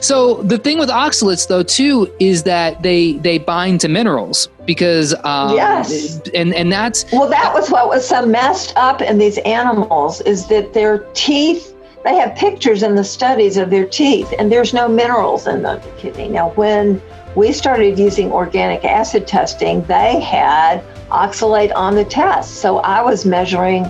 So the thing with oxalates, though, too, is that they bind to minerals because Yes. and that's Well, that was what was so messed up in these animals, is that their teeth, they have pictures in the studies of their teeth, and there's no minerals in the kidney. Now, when we started using organic acid testing, they had oxalate on the test. So I was measuring,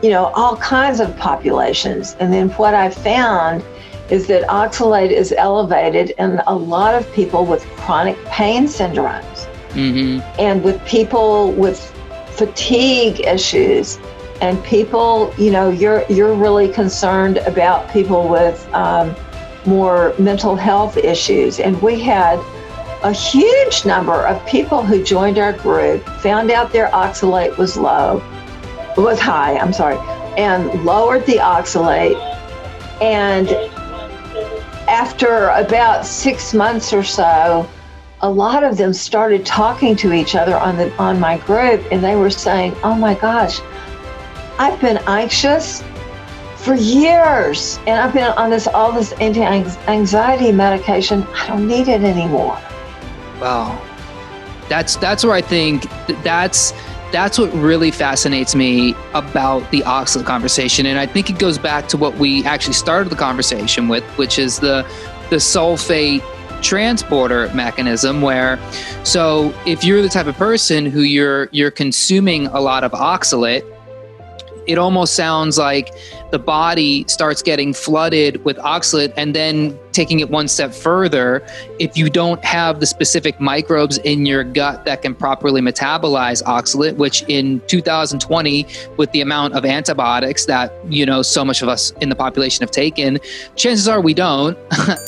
all kinds of populations. And then what I found is that oxalate is elevated in a lot of people with chronic pain syndromes. mm-hmm. And with people with fatigue issues, and people, you're really concerned about people with more mental health issues. And we had a huge number of people who joined our group, found out their oxalate was high, and lowered the oxalate. And after about 6 months or so, a lot of them started talking to each other on my group, and they were saying, "Oh my gosh, I've been anxious for years, and I've been on all this anti-anxiety medication. I don't need it anymore." Wow, that's where I think that's what really fascinates me about the oxalate conversation, and I think it goes back to what we actually started the conversation with, which is the sulfate transporter mechanism. Where, so if you're the type of person who you're consuming a lot of oxalate, it almost sounds like the body starts getting flooded with oxalate, and then taking it one step further, if you don't have the specific microbes in your gut that can properly metabolize oxalate, which in 2020, with the amount of antibiotics that, so much of us in the population have taken, chances are we don't.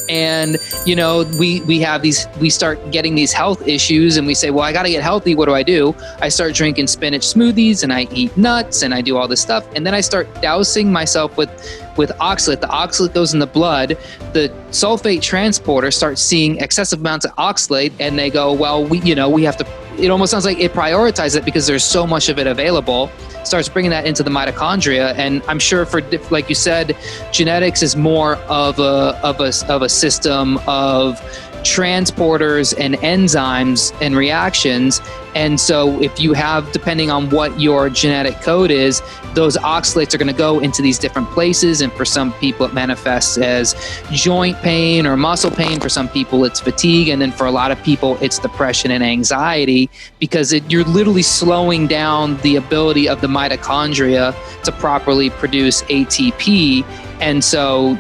And, we start getting these health issues, and we say, well, I got to get healthy. What do? I start drinking spinach smoothies, and I eat nuts, and I do all this stuff. And then I start dousing myself with oxalate. The oxalate goes in the blood. The sulfate transporter starts seeing excessive amounts of oxalate, and they go, well, we have to, it almost sounds like it prioritizes it because there's so much of it available, starts bringing that into the mitochondria. And I'm sure like you said, genetics is more of a system of transporters and enzymes and reactions. And so if you have, depending on what your genetic code is, those oxalates are going to go into these different places. And for some people, it manifests as joint pain or muscle pain. For some people, it's fatigue. And then for a lot of people, it's depression and anxiety, because you're literally slowing down the ability of the mitochondria to properly produce ATP. And so,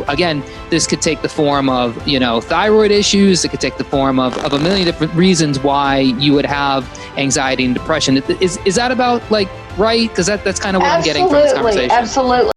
again, this could take the form of, thyroid issues. It could take the form of a million different reasons why you would have anxiety and depression. Is that about right? Because that's kind of what I'm getting from this conversation. Absolutely.